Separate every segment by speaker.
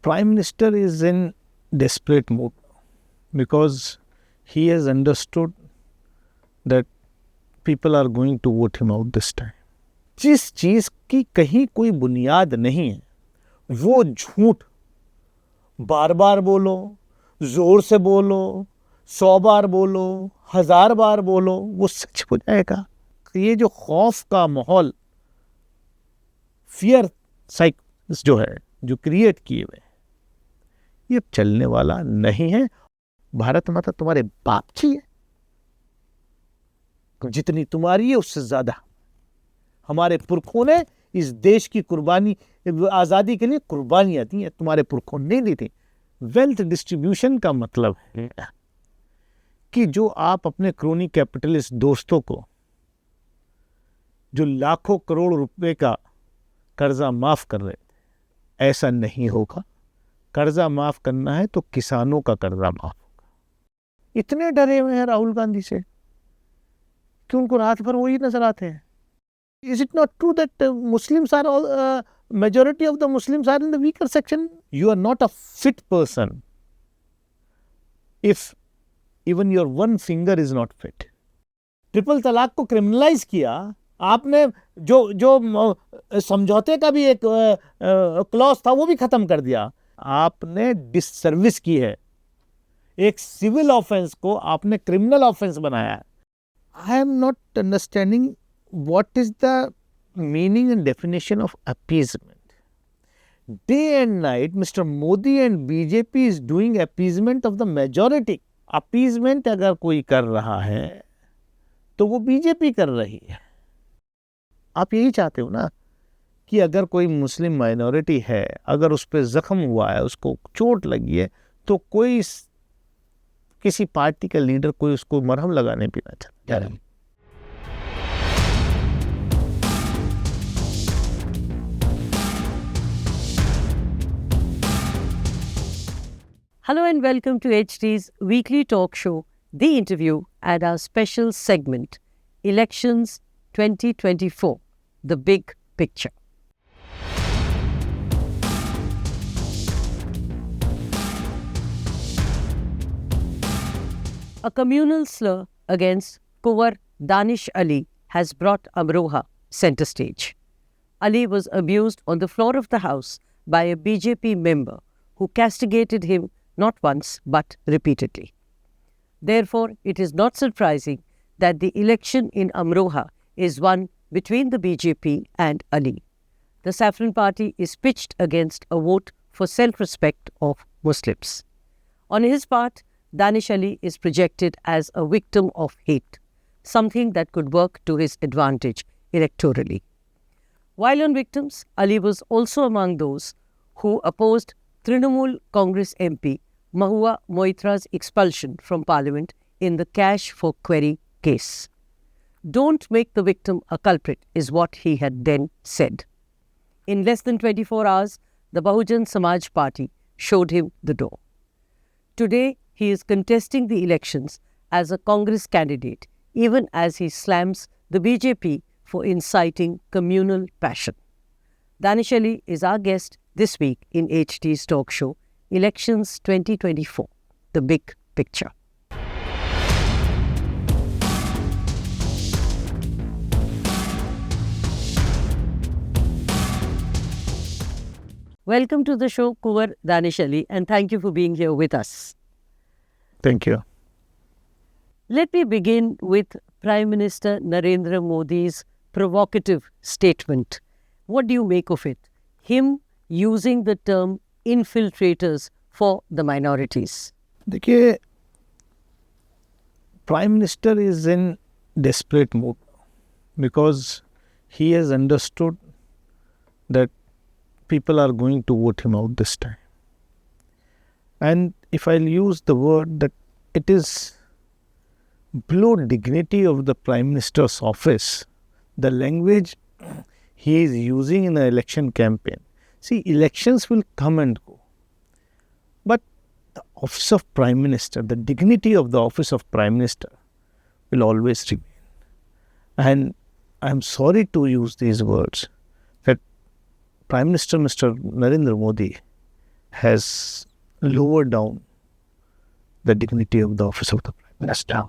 Speaker 1: Prime Minister is in desperate mood because he has understood that people are going to vote him out this time. जिस चीज की कहीं कोई बुनियाद नहीं है वो झूठ बार बार बोलो, जोर से बोलो, 100 बार बोलो, 1000 बार बोलो, वो सच हो जाएगा। ये जो खौफ का माहौल, फियर साइक्स जो है, जो क्रिएट किए हुए, ये चलने वाला नहीं है। भारत माता तुम्हारे बाप जी है, जितनी तुम्हारी है उससे ज्यादा हमारे पुरखों ने इस देश की कुर्बानी, आजादी के लिए कुर्बानियां दी हैं, तुम्हारे पुरखों ने दी थी। वेल्थ डिस्ट्रीब्यूशन का मतलब है कि जो आप अपने क्रोनी कैपिटलिस्ट दोस्तों को जो लाखों करोड़ रुपए का कर्जा माफ कर रहे थे, ऐसा नहीं होगा। कर्जा माफ करना है तो किसानों का कर्जा माफ होगा। इतने डरे हुए हैं राहुल गांधी से कि उनको रात भर वही नजर आते हैं। Is it not true that Muslims are all, majority of the Muslims are in the weaker section? You are not a fit person if even your one finger is not fit. Triple तलाक को criminalize किया आपने, जो समझौते का भी एक clause था वो भी खत्म कर दिया। आपने डिससर्विस की है। एक सिविल ऑफेंस को आपने क्रिमिनल ऑफेंस बनाया है। I am not understanding what is the meaning and definition of appeasement. Day and night Mr. Modi and BJP is doing appeasement of the majority. appeasement अगर कोई कर रहा है तो वो बीजेपी कर रही है। आप यही चाहते हो ना कि अगर कोई मुस्लिम माइनॉरिटी है, अगर उस पर जख्म हुआ है, उसको चोट लगी है, तो कोई किसी पार्टी का लीडर कोई उसको मरहम लगाने भी ना चाहता।
Speaker 2: Hello and welcome to HT's weekly talk show, The Interview, and our special segment, Elections 2024, The Big Picture. A communal slur against Kunwar Danish Ali has brought Amroha center stage. Ali was abused on the floor of the house by a BJP member who castigated him not once but repeatedly. Therefore, it is not surprising that the election in Amroha is one between the BJP and Ali. The Saffron Party is pitched against a vote for self-respect of Muslims. On his part, Danish Ali is projected as a victim of hate, something that could work to his advantage electorally. While on victims, Ali was also among those who opposed Trinamool Congress MP Mahua Moitra's expulsion from Parliament in the cash for query case. Don't make the victim a culprit is what he had then said. In less than 24 hours, the Bahujan Samaj Party showed him the door. Today, he is contesting the elections as a Congress candidate, even as he slams the BJP for inciting communal passion. Danish Ali is our guest this week in HT's talk show, Elections 2024, The Big Picture. Welcome to the show, Kunwar Danish Ali, and thank you for being here with us.
Speaker 1: Thank you.
Speaker 2: Let me begin with Prime Minister Narendra Modi's provocative statement. What do you make of it? Him using the term infiltrators for the minorities.
Speaker 1: देखिए, Prime Minister is in desperate mood because he has understood that people are going to vote him out this time. And if I'll use the word that it is below dignity of the Prime Minister's office, the language he is using in the election campaign. See, elections will come and go. But the office of Prime Minister, the dignity of the office of Prime Minister will always remain. And I'm sorry to use these words, that Prime Minister Mr. Narendra Modi has lowered down the dignity of the office of the Prime Minister.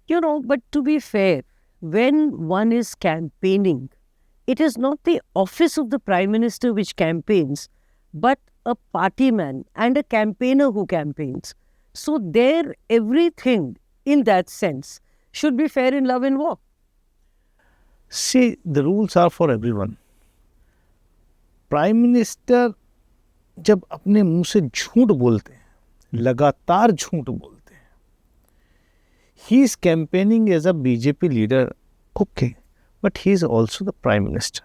Speaker 2: You know, but to be fair, when one is campaigning, it is not the office of the Prime Minister which campaigns, but a party man and a campaigner who campaigns. So there, everything in that sense should be fair in love and war.
Speaker 1: See, the rules are for everyone. Prime minister जब अपने मुंह से झूठ बोलते हैं, लगातार झूठ बोलते हैं, he is campaigning as a BJP leader, okay, but he is also the prime minister,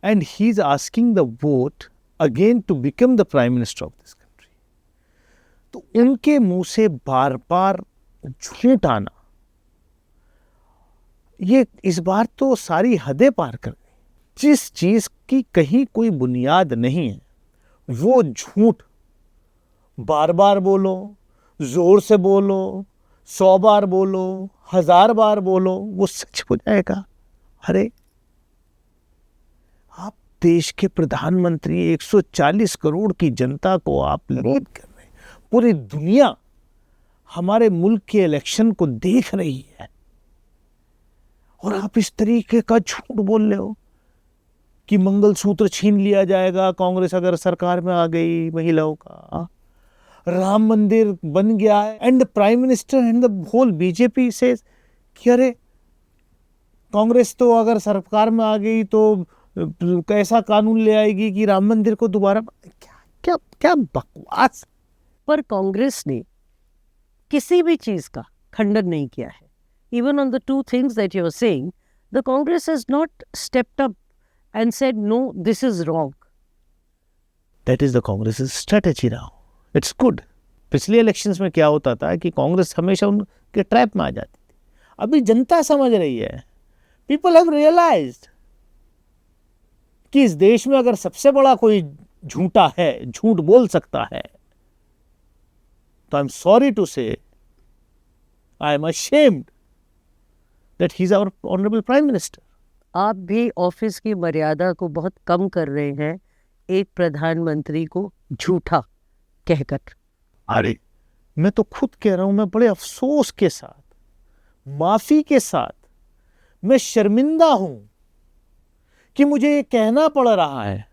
Speaker 1: and he is asking the vote again to become the prime minister of this country. तो उनके मुंह से बार बार झूठ आना, ये इस बार तो सारी हदें पार कर गई. जिस चीज की कहीं कोई बुनियाद नहीं है, वो झूठ बार बार बोलो, जोर से बोलो, 100 बार बोलो, 1000 बार बोलो, वो सच हो जाएगा. अरे आप देश के प्रधानमंत्री, 140 करोड़ की जनता को आप लीड कर रहे हैं. पूरी दुनिया हमारे मुल्क के इलेक्शन को देख रही है, और आप इस तरीके का झूठ बोल रहे हो कि मंगलसूत्र छीन लिया जाएगा कांग्रेस अगर सरकार में आ गई महिलाओं का, राम मंदिर बन गया है, and the prime minister and the whole BJP से कि अरे कांग्रेस तो अगर सरकार में आ गई तो कैसा कानून ले आएगी कि राम मंदिर को दोबारा. क्या क्या क्या बकवास.
Speaker 2: पर कांग्रेस ने किसी भी चीज का खंडन नहीं किया है. Even on the two things that you're saying, the Congress has not stepped up and said, no, this is wrong.
Speaker 1: That is the Congress's strategy now. It's good. पिछले इलेक्शंस में क्या होता था कि कांग्रेस हमेशा उनके ट्रैप में आ जाती थी. अभी जनता समझ रही है, पीपल हैव रियलाइज्ड कि इस देश में अगर सबसे बड़ा कोई झूठा है, झूठ बोल सकता है, तो आई एम सॉरी टू से, I am ashamed that he is our honorable prime minister.
Speaker 2: आप भी ऑफिस की मर्यादा को बहुत कम कर रहे हैं एक प्रधानमंत्री को झूठा कहकर.
Speaker 1: अरे मैं तो खुद कह रहा हूं, मैं बड़े अफसोस के साथ, माफी के साथ, मैं शर्मिंदा हूं कि मुझे ये कहना पड़ रहा है.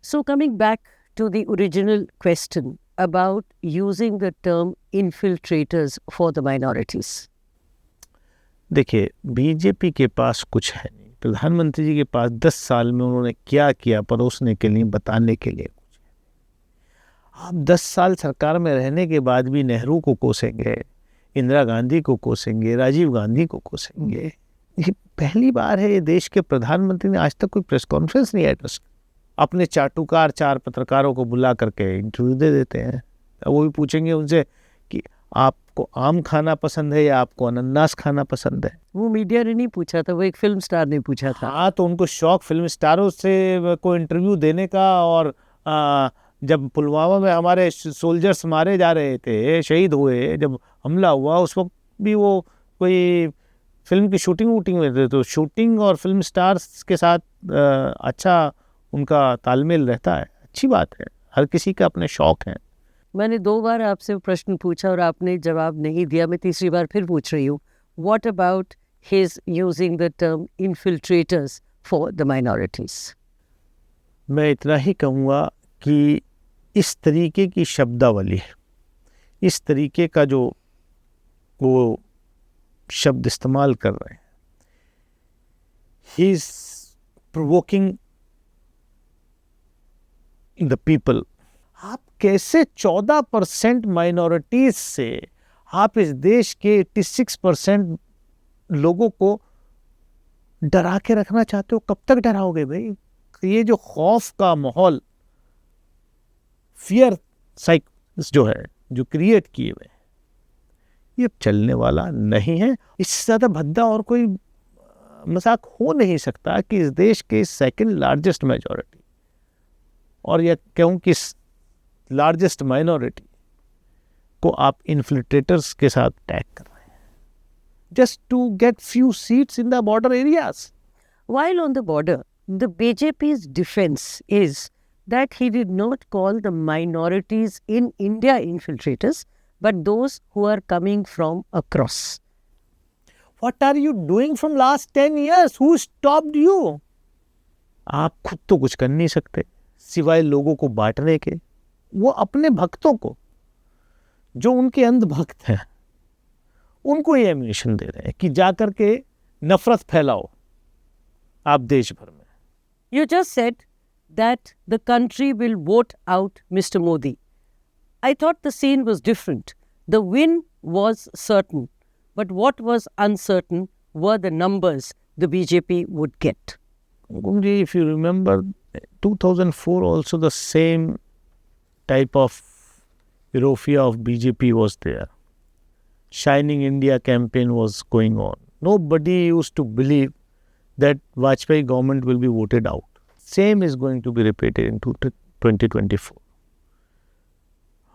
Speaker 2: So coming back to the original question about using the term infiltrators for the minorities.
Speaker 1: देखिए, बीजेपी के पास कुछ है नहीं, प्रधानमंत्री जी के पास 10 साल में उन्होंने क्या किया परोसने के लिए, बताने के लिए कुछ है. आप 10 साल सरकार में रहने के बाद भी नेहरू को कोसेंगे, इंदिरा गांधी को कोसेंगे, राजीव गांधी को कोसेंगे. ये पहली बार है ये देश के प्रधानमंत्री ने आज तक कोई प्रेस कॉन्फ्रेंस नहीं एड्रेस. अपने चाटुकार 4 पत्रकारों को बुला करके इंटरव्यू दे देते हैं. वो भी पूछेंगे उनसे कि आपको आम खाना पसंद है या आपको अनानास खाना पसंद है.
Speaker 2: वो मीडिया ने नहीं पूछा था, वो एक फिल्म स्टार ने पूछा था.
Speaker 1: हाँ, तो उनको शौक फिल्म स्टारों से को इंटरव्यू देने का. और जब पुलवामा में हमारे सोल्जर्स मारे जा रहे थे, शहीद हुए, जब हमला हुआ, उस वक्त भी वो कोई फिल्म की शूटिंग वूटिंग में थे. तो शूटिंग और फिल्म स्टार्स के साथ अच्छा उनका तालमेल रहता है, अच्छी बात है. हर किसी का अपने शौक हैं.
Speaker 2: मैंने 2 बार आपसे प्रश्न पूछा और आपने जवाब नहीं दिया. मैं तीसरी बार फिर पूछ रही हूँ. What about his using the term infiltrators for the minorities?
Speaker 1: मैं इतना ही कहूँगा कि इस तरीके की शब्दावली, इस तरीके का जो वो शब्द इस्तेमाल कर रहे हैं, he is provoking the people. आप कैसे 14% माइनॉरिटीज से आप इस देश के 86% लोगों को डरा के रखना चाहते हो? कब तक डराओगे भाई? ये जो खौफ का माहौल, फियर साइकिल्स जो है, जो क्रिएट किए हुए, ये चलने वाला नहीं है. इससे ज़्यादा भद्दा और कोई मजाक हो नहीं सकता कि इस देश के सेकंड लार्जेस्ट मेजॉरिटी, और यह कहूँ कि लार्जेस्ट माइनॉरिटी को आप इन्फिल्ट्रेटर्स के साथ टैग कर रहे हैं, just to get few seats in the border areas.
Speaker 2: While on the border, the BJP's defense is that he did not call the minorities in India infiltrators, but those who are coming from across.
Speaker 1: What are you doing from last 10 years? Who stopped you? आप खुद तो कुछ कर नहीं सकते सिवाय लोगों को बांटने के। वो अपने भक्तों को, जो उनके अंध भक्त हैं, उनको ये एम्यूनिशन दे रहे हैं कि जाकर के नफरत फैलाओ आप देश भर में।
Speaker 2: You just said that the country will vote out Mr. Modi. I thought the scene was different. The win was certain, but what was uncertain were the numbers the BJP would get.
Speaker 1: Gumji, if you remember, 2004 also the same type of Eurofia of BJP was there. Shining India campaign was going on. Nobody used to believe that Vajpayee government will be voted out. Same is going to be repeated in 2024.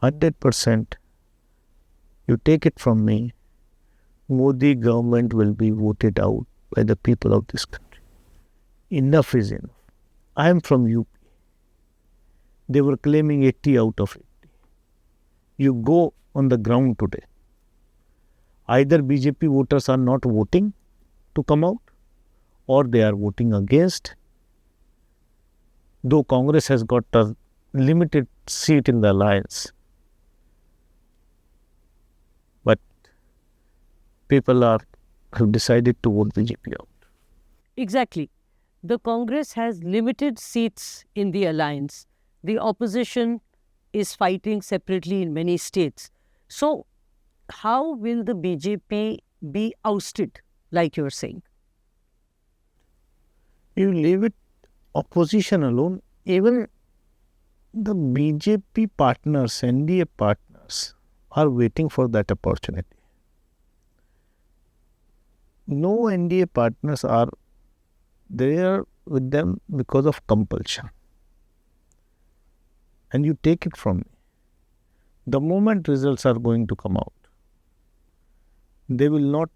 Speaker 1: 100%. You take it from me, Modi government will be voted out by the people of this country. Enough is enough. I am from UP. They were claiming 80 out of 80. You go on the ground today. Either BJP voters are not voting to come out, or they are voting against. Though Congress has got a limited seat in the alliance, but people have decided to vote BJP out.
Speaker 2: Exactly. The Congress has limited seats in the alliance. The opposition is fighting separately in many states. So, how will the BJP be ousted, like you're saying?
Speaker 1: You leave it opposition alone. Even the BJP partners, NDA partners, are waiting for that opportunity. No NDA partners are there with them because of compulsion. And you take it from me. The moment results are going to come out, they will not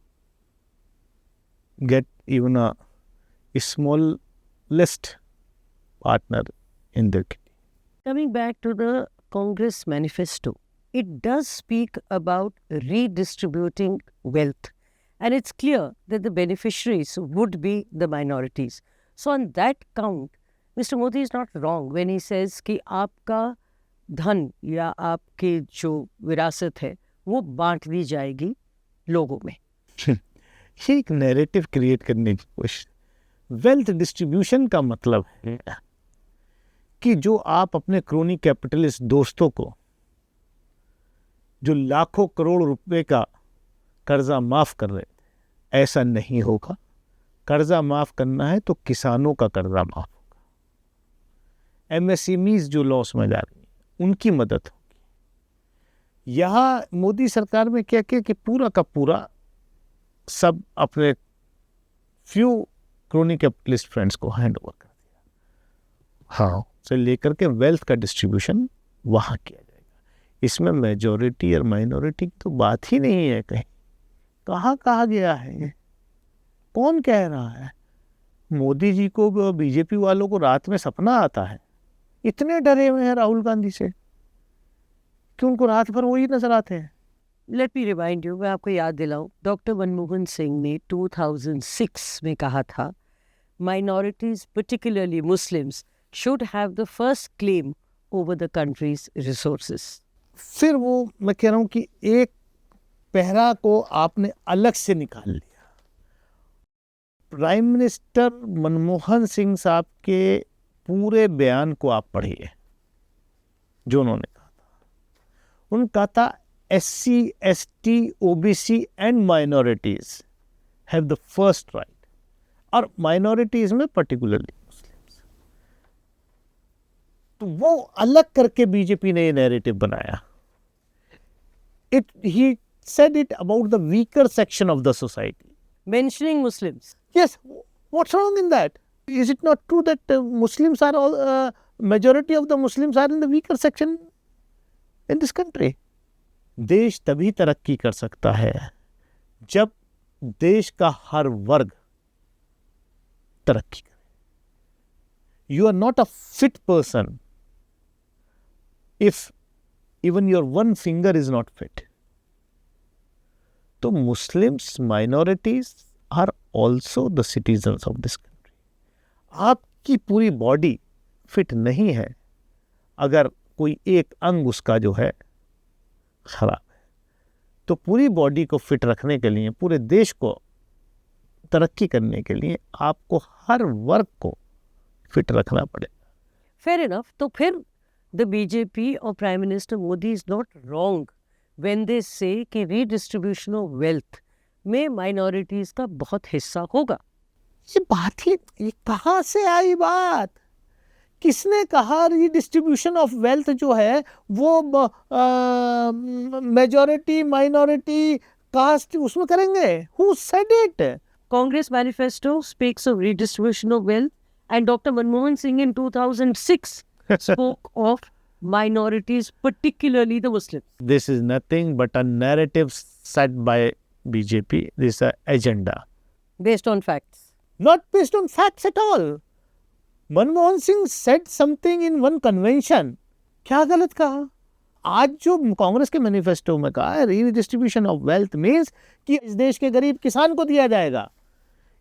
Speaker 1: get even a smallest partner in their kitty.
Speaker 2: Coming back to the Congress manifesto, it does speak about redistributing wealth. And it's clear that the beneficiaries would be the minorities. So on that count, Mr. Modi is not wrong when he says कि आपका धन या आपके जो विरासत है वो बांट दी जाएगी लोगों में।
Speaker 1: ये एक नैरेटिव क्रिएट करने की कोशिश। वेल्थ डिस्ट्रीब्यूशन का मतलब है कि जो आप अपने क्रोनी कैपिटलिस्ट दोस्तों को जो लाखों करोड़ रुपए का कर्जा माफ कर रहे थे, ऐसा नहीं होगा। कर्जा माफ करना है तो किसानों का कर्जा माफ होगा। एमएसएमईज जो लॉस में जा रही हैं उनकी मदद होगी। यहाँ मोदी सरकार में क्या किया कि पूरा का पूरा सब अपने फ्यू क्रोनी कैपिटलिस्ट फ्रेंड्स को हैंड ओवर कर दिया। हाँ, से लेकर के वेल्थ का डिस्ट्रीब्यूशन वहाँ किया जाएगा। इसमें मेजॉरिटी और माइनॉरिटी की तो बात ही नहीं है। कहीं कहाँ कहा गया है? कौन कह रहा है? मोदी जी को बीजेपी वालों को रात में सपना आता है। इतने डरे हुए हैं राहुल गांधी से कि उनको रात भर वही नजर आते हैं।
Speaker 2: लेट मी रिमाइंड यू, मैं आपको याद दिलाऊं, डॉक्टर मनमोहन सिंह ने 2006 में कहा था minorities, particularly Muslims, should have the first claim over the country's resources.
Speaker 1: फिर वो मैं कह रहा हूँ कि एक पहरा को आपने अलग से निकाल लिया। प्राइम मिनिस्टर मनमोहन सिंह साहब के पूरे बयान को आप पढ़िए जो उन्होंने कहा था। उन्होंने कहा था SC, ST, OBC and minorities have the first right, और माइनॉरिटीज में पर्टिकुलरली मुस्लिम्स। तो वो अलग करके बीजेपी ने ये नैरेटिव बनाया। He said it about the weaker section of the society.
Speaker 2: Mentioning Muslims.
Speaker 1: Yes, what's wrong in that? Is it not true that Muslims are all, majority of the Muslims are in the weaker section in this country? देश तभी तरक्की कर सकता है जब देश का हर वर्ग तरक्की करे। You are not a fit person if even your one finger is not fit. तो Muslims minorities are also the citizens of this country. आपकी पूरी बॉडी फिट नहीं है अगर कोई एक अंग उसका जो है खराब है, तो पूरी बॉडी को फिट रखने के लिए, पूरे देश को तरक्की करने के लिए आपको हर वर्ग को फिट रखना पड़ेगा.
Speaker 2: Fair enough. तो फिर the BJP or Prime Minister Modi is not wrong when they say कि redistribution of wealth में minorities का बहुत हिस्सा होगा.
Speaker 1: ये बात ही, ये कहाँ से आई बात? किसने कहा रीडिस्ट्रीब्यूशन ऑफ वेल्थ जो है वो मेजॉरिटी माइनॉरिटी कास्ट उसमें करेंगे? Who said it?
Speaker 2: Congress manifesto speaks of redistribution of wealth, and Dr. Manmohan Singh in 2006 spoke of minorities, particularly the Muslims.
Speaker 1: This is nothing but a narrative set by BJP. This is an agenda.
Speaker 2: Based on facts.
Speaker 1: Not based on facts at all. Manmohan Singh said something in one convention. क्या गलत कहा? आज जो कांग्रेस के manifesto में कहा है redistribution of wealth means कि इस देश के गरीब किसान को दिया जाएगा,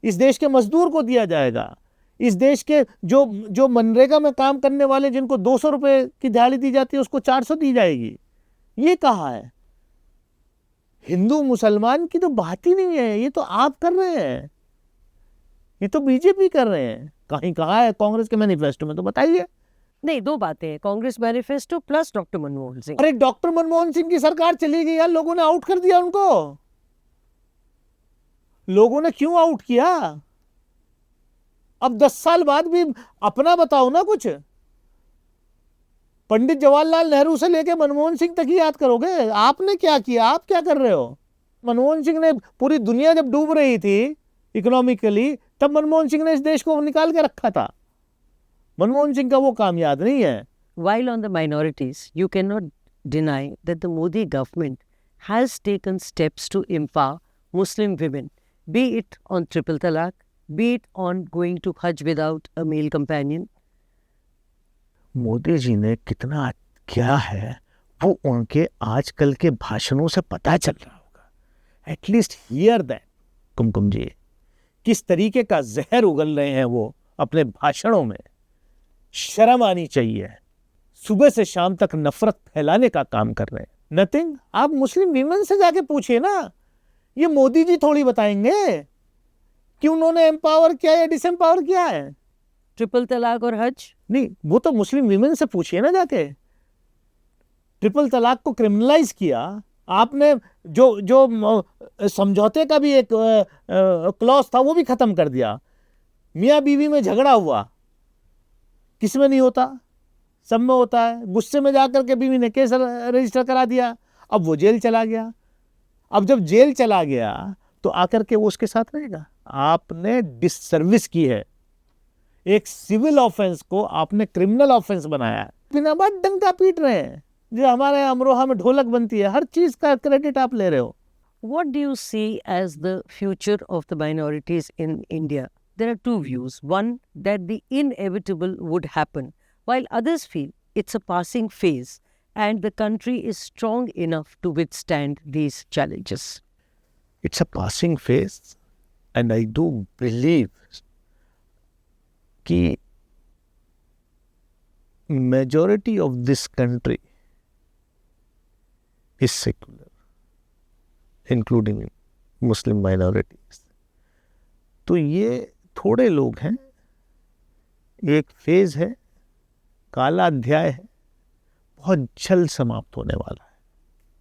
Speaker 1: इस देश के मजदूर को दिया जाएगा, इस देश के जो मनरेगा में काम करने वाले जिनको 200 रुपए की दिहाड़ी दी जाती है उसको 400 दी जाएगी. ये कहा है. हिंदू मुसलमान की तो बात ही नहीं है. ये तो आप कर रहे हैं, ये तो बीजेपी कर रहे हैं. कहीं कहा है कांग्रेस के मैनिफेस्टो में? तो बताइए.
Speaker 2: नहीं, दो बातें हैं, Congress manifesto plus doctor Manmohan Singh.
Speaker 1: अरे डॉक्टर मनमोहन सिंह की सरकार चली गई यार, लोगों ने आउट कर दिया उनको. लोगों ने क्यों आउट किया? अब 10 साल बाद भी अपना बताओ ना कुछ. पंडित जवाहरलाल नेहरू से लेके मनमोहन सिंह तक ही याद करोगे. आपने क्या किया? आप क्या कर रहे हो? मनमोहन सिंह ने, पूरी दुनिया जब डूब रही थी इकोनॉमिकली, तब मनमोहन सिंह ने इस देश को निकाल के रखा था. मनमोहन सिंह का वो काम याद नहीं है.
Speaker 2: While on the minorities, you cannot deny that the Modi government has taken steps to empower Muslim women, be it on triple talaq, be it on going to Hajj without a male companion.
Speaker 1: Modi ji ने कितना किया है वो उनके आजकल के भाषणों से पता चल रहा होगा. At least hear that. Kumkum ji किस तरीके का जहर उगल रहे हैं वो अपने भाषणों में. शर्म आनी चाहिए. सुबह से शाम तक नफरत फैलाने का काम कर रहे हैं. नथिंग. आप मुस्लिम वीमेन से जाके पूछिए ना. ये मोदी जी थोड़ी बताएंगे कि उन्होंने एम्पावर किया या डिसएम्पावर किया है.
Speaker 2: ट्रिपल तलाक और हज?
Speaker 1: नहीं, वो तो मुस्लिम वीमेन से पूछिए ना जाके. ट्रिपल तलाक को क्रिमिनलाइज किया आपने. जो समझौते का भी एक क्लॉज था वो भी खत्म कर दिया. मियाँ बीवी में झगड़ा हुआ, किस में नहीं होता? सब में होता है. गुस्से में जाकर के बीवी ने केस रजिस्टर करा दिया. अब वो जेल चला गया. अब जब जेल चला गया तो आकर के वो उसके साथ रहेगा. आपने डिससर्विस की है. एक सिविल ऑफेंस को आपने क्रिमिनल ऑफेंस बनाया है. बिना बात डंका पीट रहे हैं. जो हमारे अमरोहा में ढोलक बनती है, हर चीज का क्रेडिट आप ले रहे हो.
Speaker 2: What do you see as the future of the minorities in India? There are two views. One, that the inevitable would happen, while others feel it's a passing phase and the country is strong enough to withstand these challenges.
Speaker 1: It's a passing phase, and I do believe कि majority of this country is secular, including Muslim minorities. तो ये थोड़े लोग हैं, एक phase है, काला अध्याय है, बहुत जल्द समाप्त होने वाला है.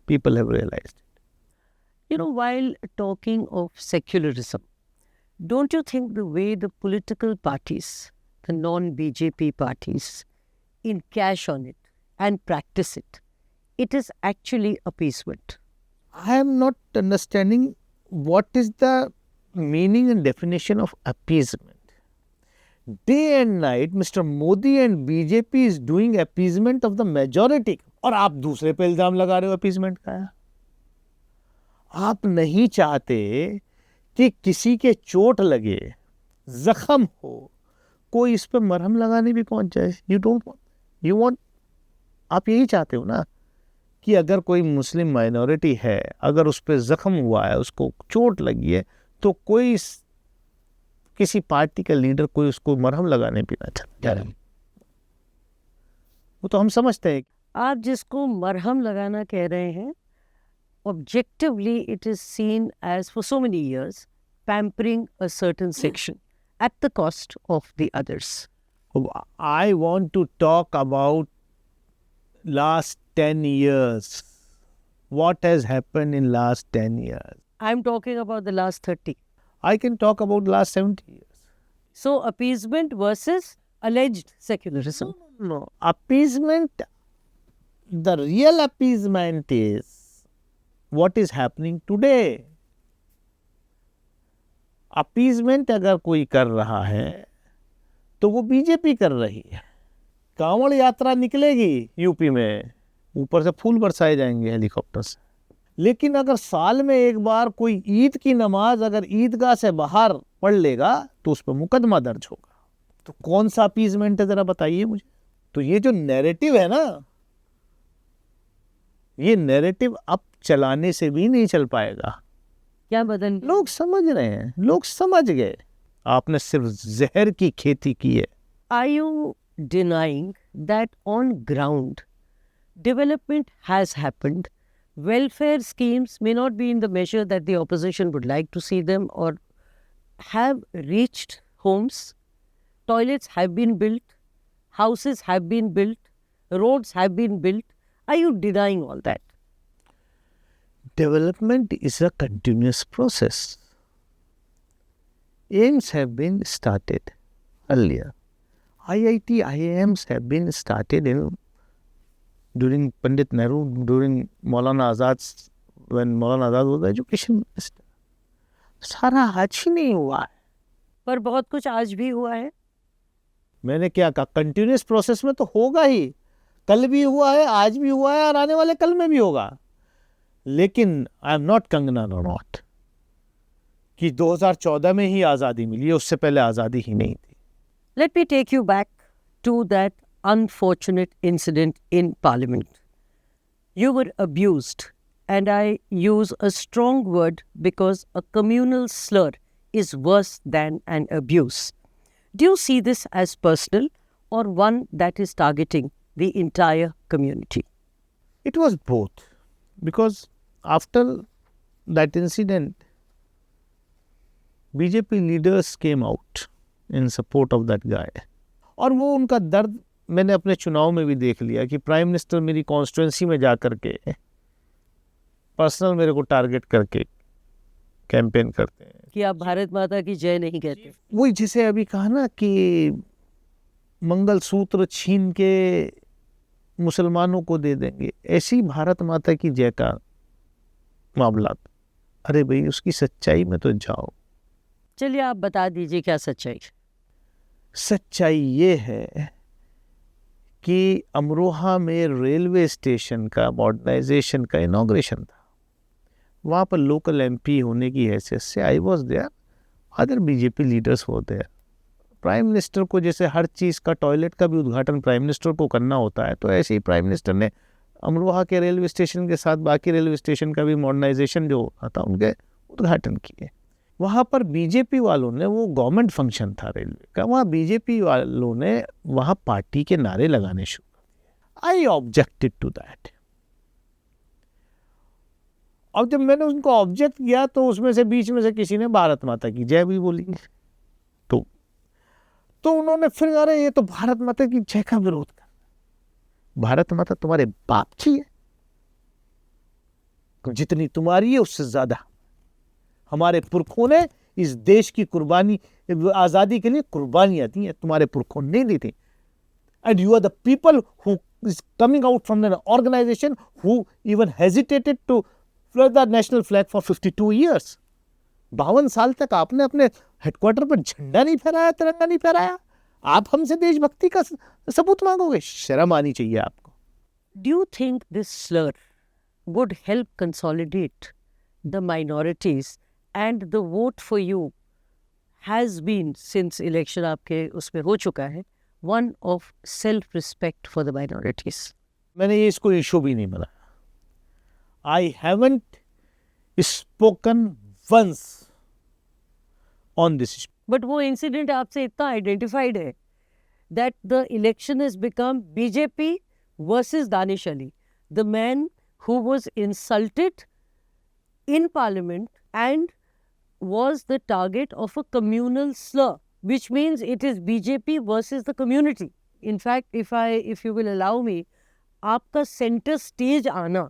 Speaker 1: People have realized it.
Speaker 2: You know, while talking of secularism, don't you think the way the political parties, the non-BJP parties, encash on it and practice it, it is actually appeasement?
Speaker 1: I am not understanding what is the meaning and definition of appeasement. Day and night, Mr. Modi and BJP is doing appeasement of the majority. और आप दूसरे पे इल्जाम लगा रहे हो appeasement का. आप नहीं चाहते कि किसी के चोट लगे, जख्म हो, कोई इस पे मरहम लगाने भी पहुंच जाए. You don't want. You want आप यही चाहते हो ना कि अगर कोई मुस्लिम माइनॉरिटी है, अगर उस पर जख्म हुआ है, उसको चोट लगी है, तो कोई किसी पार्टी का लीडर कोई उसको मरहम लगाने भी ना चाहता। वो तो हम समझते हैं।
Speaker 2: आप जिसको मरहम लगाना कह रहे हैं, objectively it is seen as for so many years pampering a certain section at the cost of the others.
Speaker 1: I want to talk about last 10 years. What has happened in last 10 years?
Speaker 2: I'm talking about the last 30.
Speaker 1: I can talk about last 70 years.
Speaker 2: So appeasement versus alleged secularism.
Speaker 1: No, appeasement, the real appeasement is what is happening today. Appeasement अगर कोई कर रहा है तो वो BJP कर रही है। कांवड़ यात्रा निकलेगी यूपी में, ऊपर से फूल बरसाए जाएंगे हेलीकॉप्टर से। लेकिन अगर साल में एक बार कोई ईद की नमाज अगर ईदगाह से बाहर पढ़ लेगा तो उस पर मुकदमा दर्ज होगा। तो कौन सा अपीजमेंट है, जरा बताइए मुझे। तो ये जो नैरेटिव है ना, ये नैरेटिव अब चलाने से भी नहीं चल पाएगा।
Speaker 2: क्या बदल?
Speaker 1: लोग समझ रहे हैं, लोग समझ गए। आपने सिर्फ जहर की खेती की है।
Speaker 2: Are you denying that on ground development has happened? Welfare schemes may not be in the measure that the opposition would like to see them or have reached homes. Toilets have been built, houses have been built, roads have been built. Are you denying all that?
Speaker 1: Development is a continuous process. Aims have been started earlier. IIT, IIMs have been started during Pandit Nehru, during Maulana Azad, when Maulana Azad was the education minister. सारा आज ही नहीं हुआ है,
Speaker 2: पर बहुत कुछ आज भी हुआ है।
Speaker 1: मैंने क्या कहा, कंटिन्यूस प्रोसेस में तो होगा ही। कल भी हुआ है, आज भी हुआ है और आने वाले कल में भी होगा। लेकिन I am not Kangana Ranaut कि 2014 में ही आज़ादी मिली है, उससे पहले आज़ादी ही नहीं थी।
Speaker 2: Let me take you back to that unfortunate incident in Parliament. You were abused, and I use a strong word because a communal slur is worse than an abuse. Do you see this as personal or one that is targeting the entire community?
Speaker 1: It was both, because after that incident, BJP leaders came out in support of that guy. और वो उनका दर्द मैंने अपने चुनाव में भी देख लिया कि प्राइम मिनिस्टर मेरी कॉन्स्टिट्यूंसी में जा करके पर्सनल मेरे को टारगेट करके कैंपेन करते हैं
Speaker 2: कि आप भारत माता की जय नहीं कहते।
Speaker 1: वही जिसे अभी कहा ना कि मंगलसूत्र छीन के मुसलमानों को दे देंगे, ऐसी भारत माता की जय का मामला। अरे भाई, उसकी सच्चाई में तो जाओ।
Speaker 2: चलिए आप बता दीजिए क्या सच्चाई।
Speaker 1: सच्चाई ये है कि अमरोहा में रेलवे स्टेशन का मॉडर्नाइजेशन का इनॉग्रेशन था। वहाँ पर लोकल एमपी होने की हैसियत से I was there, other BJP leaders were there. Prime minister को जैसे हर चीज़ का, टॉयलेट का भी उद्घाटन प्राइम मिनिस्टर को करना होता है, तो ऐसे ही प्राइम मिनिस्टर ने अमरोहा के रेलवे स्टेशन के साथ बाकी रेलवे स्टेशन का भी मॉडर्नाइजेशन जो था उनके उद्घाटन किए। वहाँ पर बीजेपी वालों ने, वो गवर्नमेंट फंक्शन था रेलवे का, वहाँ बीजेपी वालों ने वहाँ पार्टी के नारे लगाने शुरू कर दिए। आई ऑब्जेक्टेड टू दैट। अब जब मैंने उनको ऑब्जेक्ट किया तो उसमें से बीच में से किसी ने भारत माता की जय भी बोली। तो उन्होंने फिर, अरे ये तो भारत माता की जय का विरोध कर, भारत माता तुम्हारे बाप की है, जितनी तुम्हारी है उससे ज्यादा हमारे पुरखों ने इस देश की कुर्बानी, आजादी के लिए कुर्बानियां दी हैं, तुम्हारे पुरखों ने दी थी। And you are the people who is coming out from the organisation who even hesitated to fly the national flag for 52 years. 52 साल तक आपने अपने हेडक्वार्टर पर झंडा नहीं फहराया, तिरंगा नहीं फहराया। आप हमसे देशभक्ति का सबूत मांगोगे? शर्म आनी चाहिए आपको।
Speaker 2: Do you think this slur would help consolidate the minorities and the vote for you has been, since election आपके उसमें हो चुका है, one of self-respect for the minorities?
Speaker 1: मैंने ये इसको इशू भी नहीं बनाया। I haven't spoken once on this issue.
Speaker 2: But वो इंसिडेंट आपसे इतना आइडेंटिफाइड है that the election has become BJP versus Danish Ali, the man who was insulted in parliament and was the target of a communal slur, which means it is BJP versus the community. In fact, if you will allow me, aapka center stage aana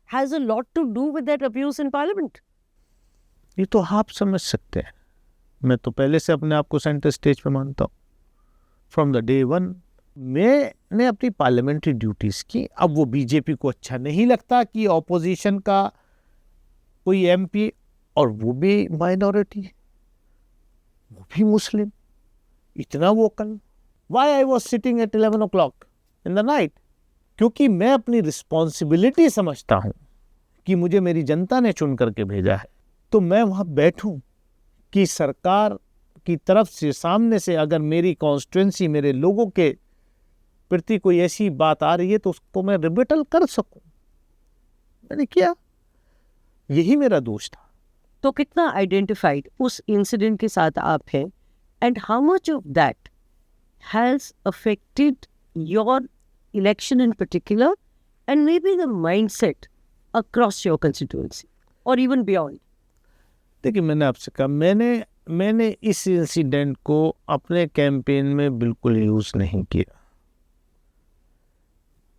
Speaker 2: has a lot to do with that abuse in parliament.
Speaker 1: ये तो आप समझ सकते हैं, मैं तो पहले से अपने आप को सेंटर स्टेज पे मानता हूँ। फ्रॉम द डे वन मैंने अपनी पार्लियामेंट्री ड्यूटीज की। अब वो बीजेपी को अच्छा नहीं लगता कि ऑपोजिशन का कोई एमपी, और वो भी माइनॉरिटी, वो भी मुस्लिम, इतना vocal. Why I was sitting at 11 o'clock in the night? क्योंकि मैं अपनी रिस्पॉन्सिबिलिटी समझता हूँ कि मुझे मेरी जनता ने चुन करके भेजा है, तो मैं वहाँ बैठूं कि सरकार की तरफ से सामने से अगर मेरी कॉन्स्टिट्यूएंसी, मेरे लोगों के प्रति कोई ऐसी बात आ रही है तो उसको मैं रिबेटल कर सकूं। मैंने किया, यही मेरा दोष था।
Speaker 2: तो कितना आइडेंटिफाइड उस इंसिडेंट के साथ आप हैं, and how much of that has affected your election in particular and may be the mindset across your constituency और इवन बियॉन्ड?
Speaker 1: देखिए, मैंने आपसे कहा, मैंने इस इंसिडेंट को अपने कैंपेन में बिल्कुल यूज नहीं किया।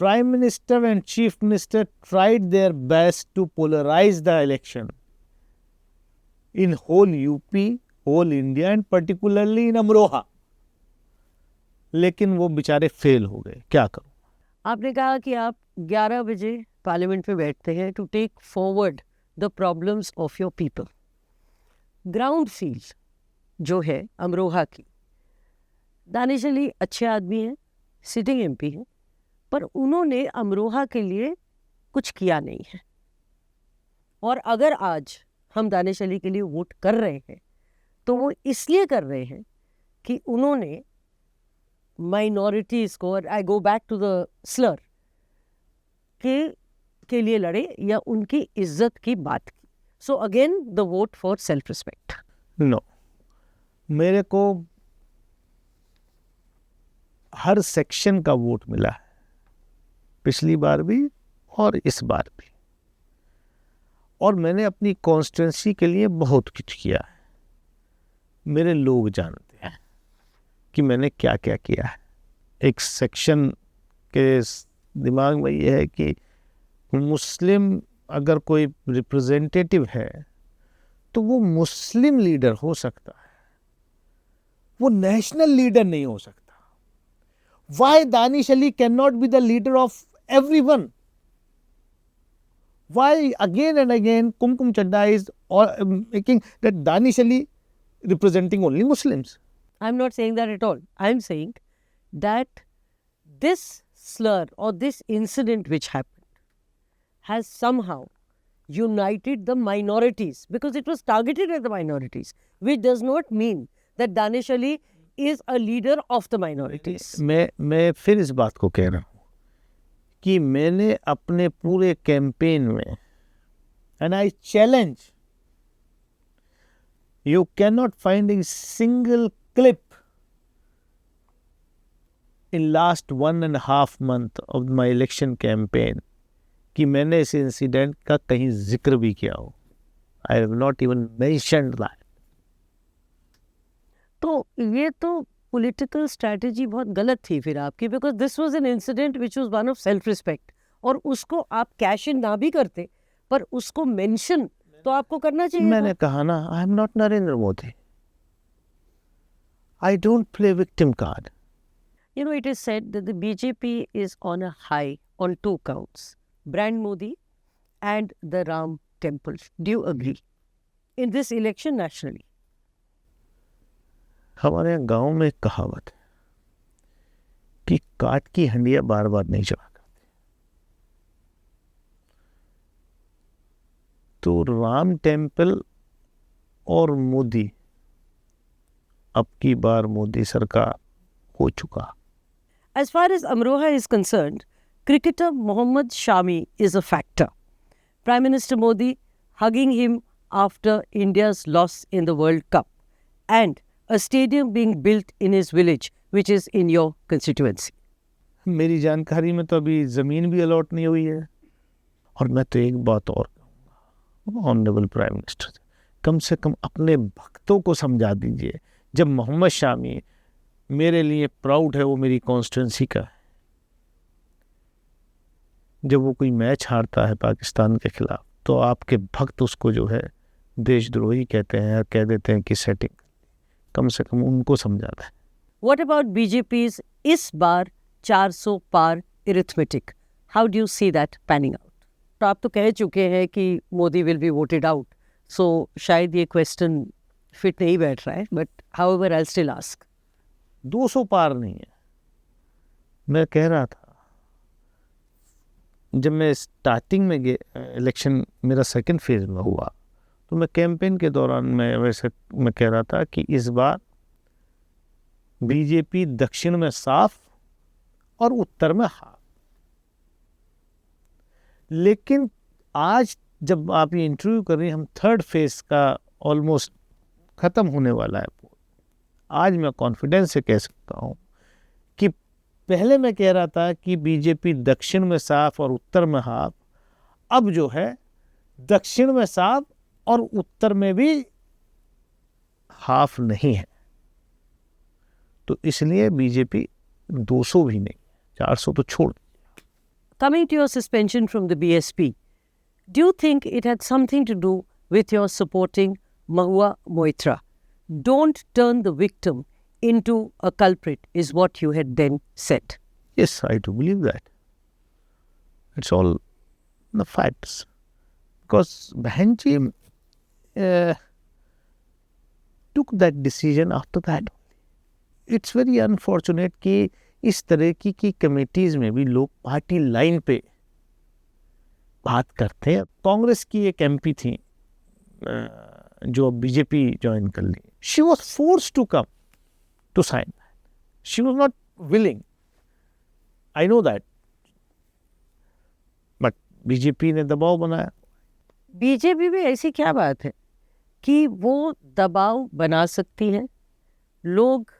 Speaker 1: Prime minister and chief minister tried their best to polarise the election in whole UP, whole India and particularly in Amroha, लेकिन वो बेचारे फेल हो गए। क्या करूं?
Speaker 2: आपने कहा कि आप 11 बजे पार्लियामेंट में बैठते हैं to take forward the problems of your people. Ground field जो है अमरोहा की, दानिश अली अच्छे आदमी हैं, सिटिंग एमपी हैं, पर उन्होंने अमरोहा के लिए कुछ किया नहीं है। और अगर आज हम दानिश अली के लिए वोट कर रहे हैं तो वो इसलिए कर रहे हैं कि उन्होंने माइनॉरिटीज़ को, I go back to the slur, के लिए लड़े या उनकी इज्जत की बात की। So again the vote for self respect.
Speaker 1: No, मेरे को हर सेक्शन का वोट मिला है, पिछली बार भी और इस बार भी, और मैंने अपनी कॉन्स्टिट्यूंसी के लिए बहुत कुछ किया है। मेरे लोग जानते हैं कि मैंने क्या क्या किया है। एक सेक्शन के दिमाग में ये है कि मुस्लिम अगर कोई रिप्रेजेंटेटिव है तो वो मुस्लिम लीडर हो सकता है, वो नेशनल लीडर नहीं हो सकता। Why Danish Ali cannot be the leader of everyone? Why again and again Kumkum Chadda is making that Danish Ali representing only Muslims?
Speaker 2: I'm not saying that at all. I'm saying that this slur or this incident which happened has somehow united the minorities, because it was targeted at the minorities, which does not mean that Danish Ali is a leader of the minorities.
Speaker 1: मैं फिर इस बात को कह रहा हूँ कि मैंने अपने पूरे कैंपेन में, and I challenge, you cannot find a single clip in last 1.5 month of my election campaign कि मैंने इस इंसिडेंट का कहीं जिक्र भी किया हो। I have not even mentioned that.
Speaker 2: तो ये तो पॉलिटिकल स्ट्रैटेजी बहुत गलत थी फिर आपकी, because this was an incident which was one of self respect, और उसको आप कैश इन ना भी करते पर उसको मेंशन तो आपको करना चाहिए।
Speaker 1: मैंने कहा ना, I am not Narendra Modi, I don't play victim card.
Speaker 2: You know, it is said that the BJP is on a high on 2 counts, Brand Modi and the Ram Temple. Do you agree? In this election nationally?
Speaker 1: हमारे यहाँ गांव में एक कहावत है कि काट की हंडिया बार बार नहीं चढ़ा करती। तो राम टेम्पल और मोदी, अब की बार मोदी सरकार हो चुका।
Speaker 2: As far as Amroha is concerned, cricketer Mohammad Shami is a factor. Prime Minister Modi hugging him after India's loss in the World Cup, and a stadium being built in his village, which is in your constituency.
Speaker 1: मेरी जानकारी में तो अभी ज़मीन भी allot नहीं हुई है। और मैं तो एक बात और कहूँगा, ऑनरेबल प्राइम मिनिस्टर, कम से कम अपने भक्तों को समझा दीजिए, जब मोहम्मद शामी मेरे लिए प्राउड है, वो मेरी कॉन्स्टिट्यूंसी का है, जब वो कोई मैच हारता है पाकिस्तान के खिलाफ, तो आपके भक्त उसको जो है देशद्रोही कहते हैं, कह देते हैं कि सेटिंग, कम से कम उनको समझाता है।
Speaker 2: What about BJP's इस बार 400 पार arithmetic? How do you see that panning out? तो आप तो कह चुके हैं कि Modi will be voted out, so शायद ये क्वेश्चन फिट नहीं बैठ रहा है, but however I still ask.
Speaker 1: 200 पार नहीं है। मैं कह रहा था, जब मैं स्टार्टिंग में इलेक्शन मेरा सेकंड फेज में हुआ, तो मैं कैंपेन के दौरान मैं कह रहा था कि इस बार बीजेपी दक्षिण में साफ और उत्तर में हाफ। लेकिन आज जब आप ये इंटरव्यू कर रहे हैं, हम थर्ड फेज का ऑलमोस्ट ख़त्म होने वाला है, आज मैं कॉन्फिडेंस से कह सकता हूँ कि पहले मैं कह रहा था कि बीजेपी दक्षिण में साफ और उत्तर में हाफ, अब जो है दक्षिण में साफ और उत्तर में भी हाफ नहीं है। तो इसलिए बीजेपी 200 भी नहीं, 400 तो छोड़।
Speaker 2: Coming to your suspension from the BSP, do you think it had something to do with your supporting Mahua Moitra? Don't turn the victim into a culprit is what you had then said.
Speaker 1: Yes, I do believe that. It's all the facts. Because Bahanji took that decision after that. It's very unfortunate कि इस तरह की committees में भी लोग party line पे बात करते हैं। कांग्रेस की एक एमपी थी जो बीजेपी ज्वाइन कर ली, she was forced to come to sign, she was not willing, I know that, but BJP ने दबाव बनाया।
Speaker 2: बीजेपी में ऐसी क्या बात है कि वो दबाव बना सकती है? लोग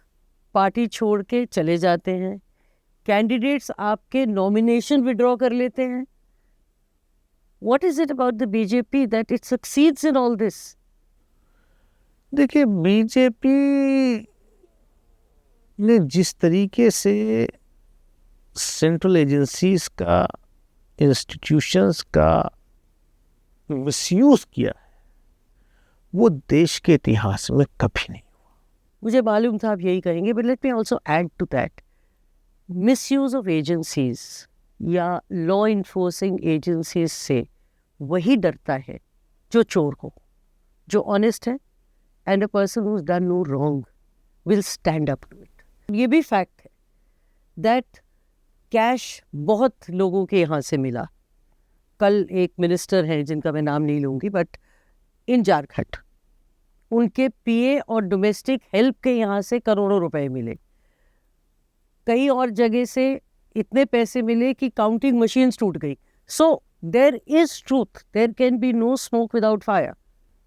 Speaker 2: पार्टी छोड़ के चले जाते हैं, कैंडिडेट्स आपके नॉमिनेशन विड्रॉ कर लेते हैं। What is it about the BJP that it succeeds in all this?
Speaker 1: देखिए, बीजेपी ने जिस तरीके से सेंट्रल एजेंसीज का, इंस्टीट्यूशंस का मिसयूज किया है, वो देश के इतिहास में कभी नहीं।
Speaker 2: मुझे मालूम था आप यही कहेंगे, but let me also add to that, misuse of agencies या लॉ इन्फोर्सिंग एजेंसीज से वही डरता है जो चोर हो, जो ऑनेस्ट है, and a person who has done no wrong will stand up to it. ये भी फैक्ट है दैट कैश बहुत लोगों के यहाँ से मिला। कल एक मिनिस्टर हैं जिनका मैं नाम नहीं लूँगी, बट इन झारखंड उनके पीए और डोमेस्टिक हेल्प के यहाँ से करोड़ों रुपए मिले। कई और जगह से इतने पैसे मिले कि काउंटिंग मशीन्स टूट गई। So there is truth, there can be no smoke without fire.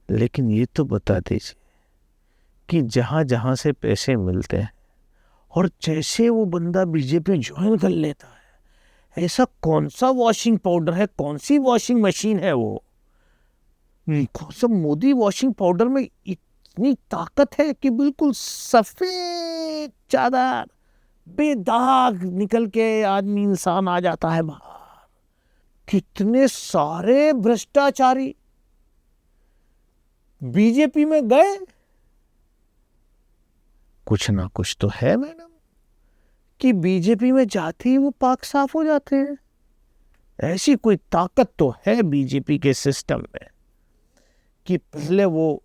Speaker 1: लेकिन ये तो बता दीजिए कि जहाँ जहाँ से पैसे मिलते हैं और जैसे वो बंदा बीजेपी ज्वाइन कर लेता है, ऐसा कौन सा वॉशिंग पाउडर है, कौन सी वॉशिंग मशीन है वो, सब मोदी वॉशिंग पाउडर में इतनी ताकत है कि बिल्कुल सफेद चादर बेदाग निकल के आदमी इंसान आ जाता है बाहर। कितने सारे भ्रष्टाचारी बीजेपी में गए, कुछ ना कुछ तो है मैडम कि बीजेपी में जाते ही वो पाक साफ हो जाते हैं। ऐसी कोई ताकत तो है बीजेपी के सिस्टम में कि पहले वो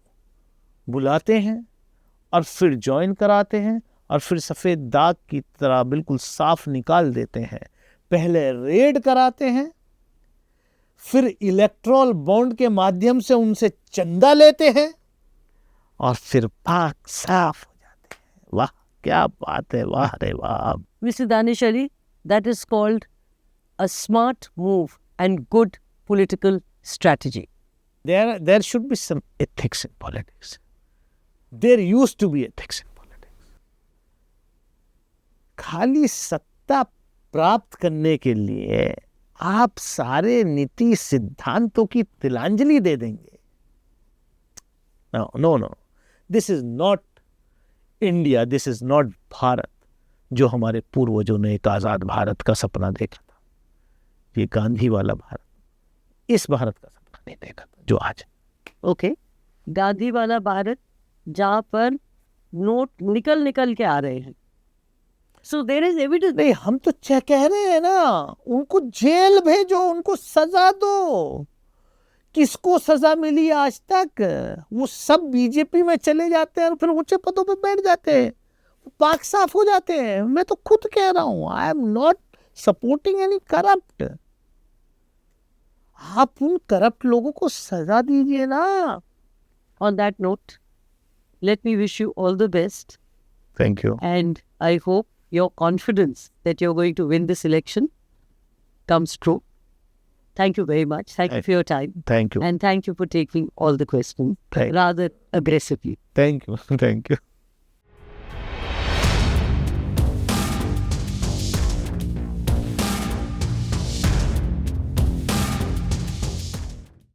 Speaker 1: बुलाते हैं और फिर ज्वाइन कराते हैं और फिर सफ़ेद दाग की तरह बिल्कुल साफ निकाल देते हैं। पहले रेड कराते हैं, फिर इलेक्ट्रॉल बॉन्ड के माध्यम से उनसे चंदा लेते हैं और फिर पाक साफ हो जाते हैं। वाह क्या बात है, वाह रे वाह।
Speaker 2: Mr. Danish Ali, that is called a smart move and good political strategy.
Speaker 1: There should be some ethics in politics. There used to be ethics in politics. खाली सत्ता प्राप्त करने के लिए आप सारे नीति सिद्धांतों की तिलांजलि दे देंगे. No. This is not India. This is not Bharat जो हमारे पूर्वजों ने एक आजाद भारत का सपना देखा था. ये गांधी वाला भारत, इस भारत का सपना नहीं देखा था जो आज.
Speaker 2: Okay, गांधी वाला भारत जहाँ पर नोट निकल के आ रहे हैं. So there is evidence.
Speaker 1: नहीं, हम तो कह रहे हैं ना, उनको जेल भेजो, उनको सजा दो. किसको सजा मिली आज तक? वो सब बीजेपी में चले जाते हैं और फिर ऊंचे पदों पे बैठ जाते हैं, पाक साफ हो जाते हैं. मैं तो खुद कह रहा हूं, I am not supporting any corrupt. आप उन करप्ट लोगों को सजा दीजिए ना.
Speaker 2: On that note, let me wish you all the best.
Speaker 1: Thank you.
Speaker 2: And I hope your confidence that you're going to win this election comes true. Thank you very much. Thank you for your time.
Speaker 1: Thank you.
Speaker 2: And thank you for taking all the questions
Speaker 1: Thank you.
Speaker 2: rather aggressively.
Speaker 1: Thank you.